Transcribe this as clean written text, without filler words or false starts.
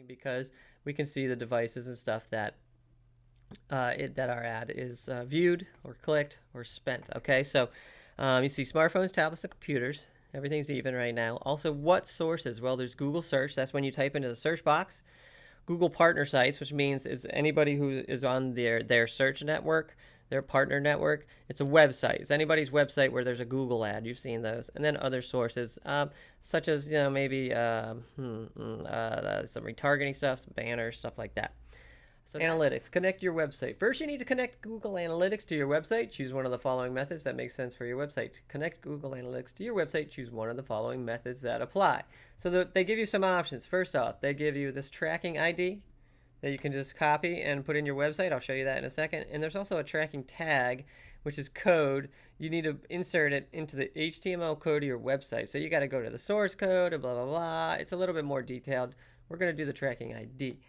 because we can see the devices and stuff that that our ad is viewed or clicked or spent. Okay, so you see smartphones, tablets, and computers. Everything's even right now. Also, what sources? Well, there's Google search. That's when you type into the search box. Google partner sites, which means is anybody who is on their search network, their partner network. It's a website. It's anybody's website where there's a Google ad. You've seen those. And then other sources, such as maybe some retargeting stuff, some banners, stuff like that. So analytics, connect your website. First, you need to connect Google Analytics to your website. Choose one of the following methods that makes sense for your website. To connect Google Analytics to your website, choose one of the following methods that apply. So they give you some options. First off, they give you this tracking ID that you can just copy and put in your website. I'll show you that in a second. And there's also a tracking tag, which is code. You need to insert it into the HTML code of your website. So you got to go to the source code and blah, blah, blah. It's a little bit more detailed. We're going to do the tracking ID.